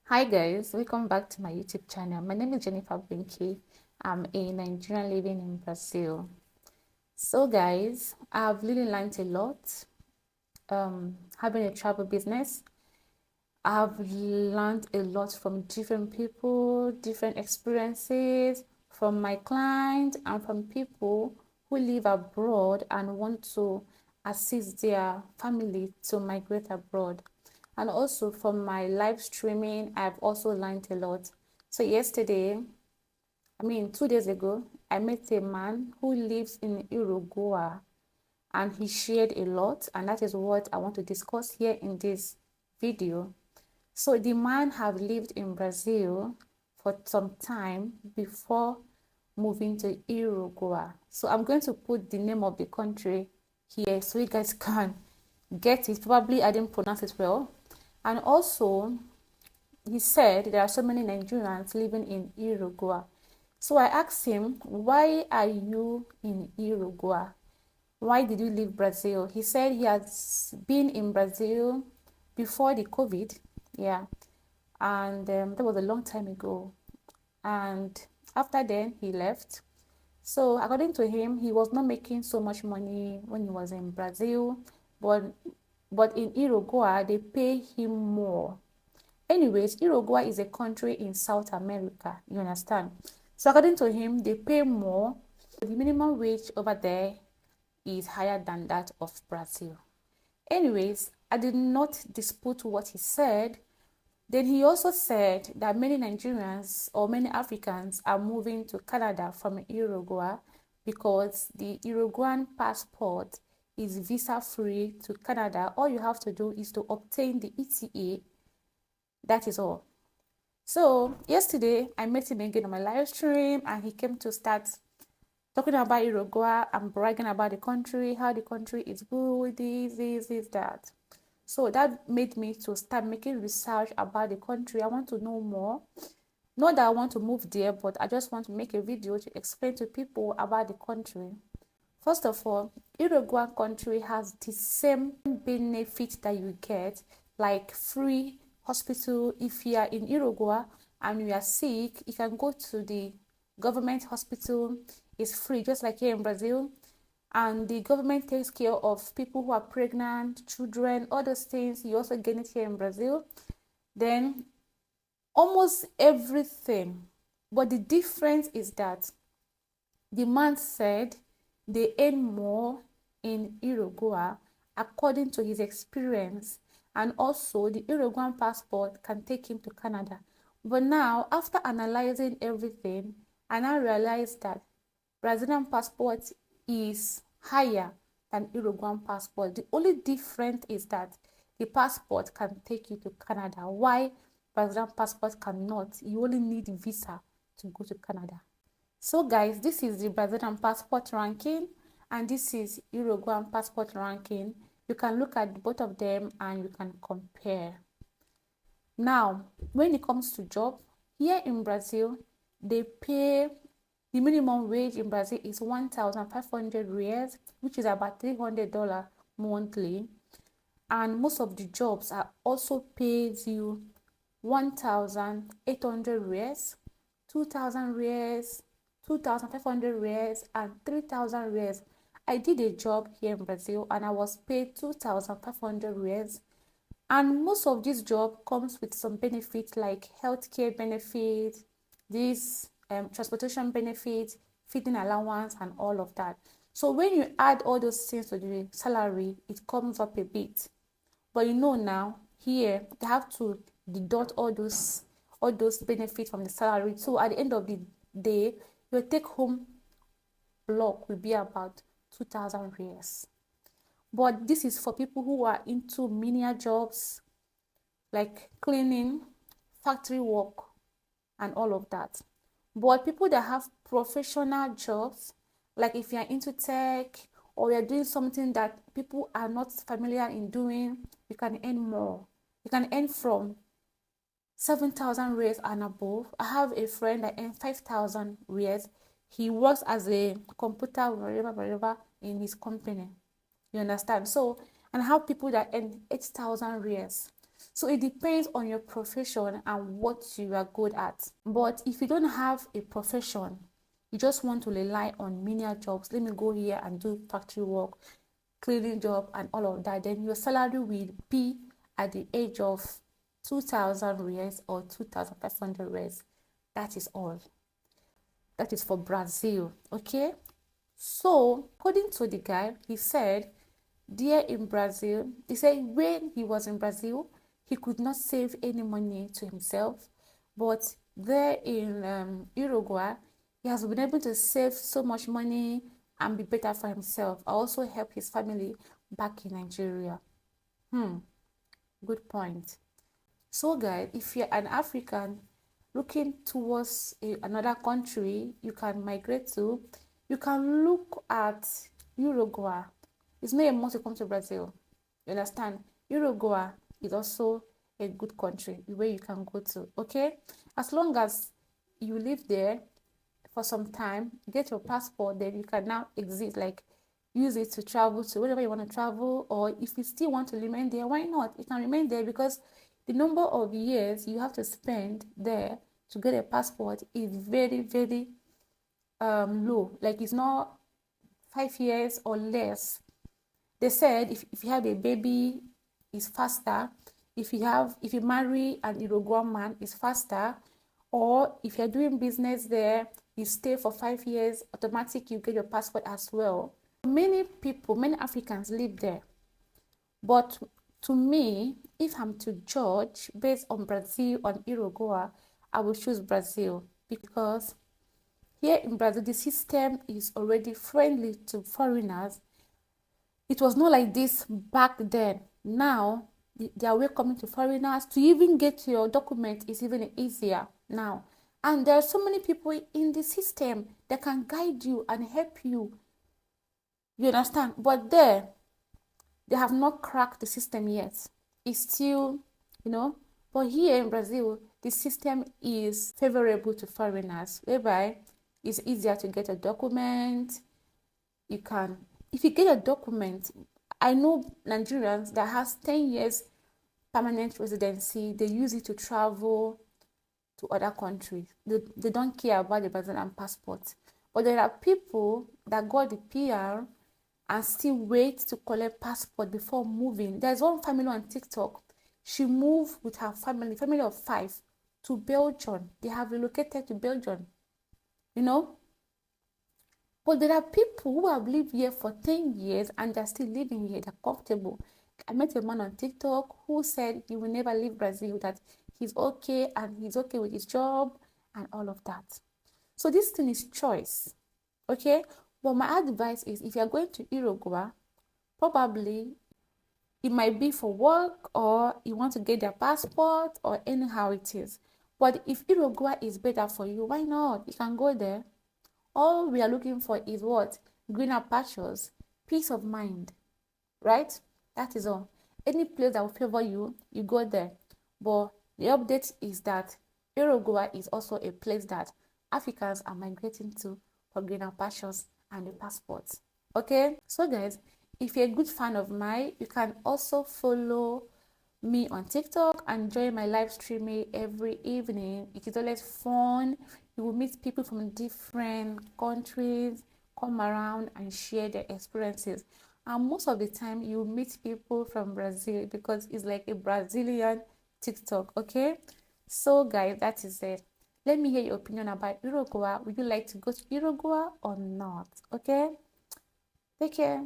Hi guys, welcome back to my YouTube channel. My name is Jennifer Binky. I'm a Nigerian living in Brazil. So guys, I've really learned a lot having a travel business. I've learned a lot from different people, different experiences, from my clients and from people who live abroad and want to assist their family to migrate abroad. And also from my live streaming, I've also learned a lot. So yesterday, 2 days ago, I met a man who lives in Uruguay and he shared a lot, and that is what I want to discuss here in this video. So the man have lived in Brazil for some time before moving to Uruguay. So I'm going to put the name of the country here so you guys can get it. Probably I didn't pronounce it well. And also, he said there are so many Nigerians living in Uruguay. So I asked him, why are you in Uruguay? Why did you leave Brazil? He said he has been in Brazil before the COVID. Yeah. And that was a long time ago. And after then, he left. So according to him, he was not making so much money when he was in Brazil, but in Uruguay, they pay him more. Anyways, Uruguay is a country in South America, you understand? So according to him, they pay more. The minimum wage over there is higher than that of Brazil. Anyways, I did not dispute what he said. Then he also said that many Nigerians or many Africans are moving to Canada from Uruguay because the Uruguayan passport is visa-free to Canada. All you have to do is to obtain the ETA. That is all. So yesterday, I met him again on my live stream and he came to start talking about Uruguay and bragging about the country, how the country is good, this, that. So that made me to start making research about the country. I want to know more. Not that I want to move there, but I just want to make a video to explain to people about the country. First of all, Uruguay country has the same benefit that you get, like free hospital. If you are in Uruguay and you are sick, you can go to the government hospital. It's free, just like here in Brazil. And the government takes care of people who are pregnant, children, all those things. You also get it here in Brazil. Then almost everything. But the difference is that the man said they earn more in Uruguay according to his experience. And also the Uruguayan passport can take him to Canada. But now, after analyzing everything, I now realized that Brazilian passport is higher than Uruguayan passport. The only difference is that the passport can take you to Canada. Why Brazilian passport cannot? You only need a visa to go to Canada. So guys, this is the Brazilian passport ranking and this is Uruguayan passport ranking. You can look at both of them and you can compare. Now, when it comes to job, here in Brazil, they pay the minimum wage in Brazil is 1,500 reais, which is about $300 monthly. And most of the jobs are also pays you 1,800 reais, 2,000 reais, 2,500 reais, and 3,000 reais. I did a job here in Brazil and I was paid 2,500 reais. And most of this job comes with some benefits like healthcare benefits, this transportation benefits, feeding allowance, and all of that. So when you add all those things to the salary, it comes up a bit. But you know now, here they have to deduct all those benefits from the salary. So at the end of the day, your take-home block will be about 2,000 reais. But this is for people who are into menial jobs like cleaning, factory work, and all of that. But people that have professional jobs, like if you're into tech or you're doing something that people are not familiar in doing, you can earn more. You can earn from 7,000 reais and above. I have a friend that earns 5,000 reais. He works as a computer wherever in his company. You understand? So, and I have people that earn 8,000 reais. So it depends on your profession and what you are good at. But if you don't have a profession, you just want to rely on menial jobs, let me go here and do factory work, cleaning job and all of that, then your salary will be at the age of 2,000 reais or 2,500 reais. That is all. That is for Brazil, okay? So according to the guy, he said there in Brazil, he said when he was in Brazil, he could not save any money to himself, but there in Uruguay, he has been able to save so much money and be better for himself. Also help his family back in Nigeria. Good point. So guys, if you're an African looking towards another country you can migrate to, you can look at Uruguay. It's not a must to come to Brazil. You understand? Uruguay is also a good country where you can go to, okay? As long as you live there for some time, get your passport, then you can now exit, like use it to travel to wherever you want to travel. Or if you still want to remain there, why not? You can remain there, because the number of years you have to spend there to get a passport is very, very low. Like it's not 5 years or less. They said if you have a baby, it's faster. If you marry an Uruguayan man, it's faster. Or if you're doing business there, you stay for 5 years, automatic you get your passport as well. Many people, many Africans live there. But to me, if I'm to judge based on Brazil, on Uruguay, I will choose Brazil, because here in Brazil, the system is already friendly to foreigners. It was not like this back then. Now, they are welcoming to foreigners. To even get your document is even easier now. And there are so many people in the system that can guide you and help you. You understand? But there, they have not cracked the system yet. It's still, but here in Brazil, the system is favorable to foreigners, whereby it's easier to get a document. If you get a document, I know Nigerians that has 10 years permanent residency, they use it to travel to other countries. They don't care about the Brazilian passport. But there are people that got the PR and still wait to collect passport before moving. There's one family on TikTok. She moved with her family of 5, to Belgium. They have relocated to Belgium, But there are people who have lived here for 10 years and they're still living here. They're comfortable. I met a man on TikTok who said he will never leave Brazil, that he's okay and he's okay with his job and all of that. So this thing is choice, okay? But my advice is, if you're going to Uruguay, probably it might be for work, or you want to get their passport, or anyhow it is. But if Uruguay is better for you, why not? You can go there. All we are looking for is what? Greener pastures, peace of mind, right? That is all. Any place that will favor you, you go there. But the update is that Uruguay is also a place that Africans are migrating to for greener pastures and the passports. Okay, so guys, if you're a good fan of mine, you can also follow me on TikTok and join my live streaming every evening. It is always fun. You will meet people from different countries, come around and share their experiences. And most of the time, you meet people from Brazil, because it's like a Brazilian TikTok, okay? So guys, that is it. Let me hear your opinion about Uruguay. Would you like to go to Uruguay or not? Okay? Take care.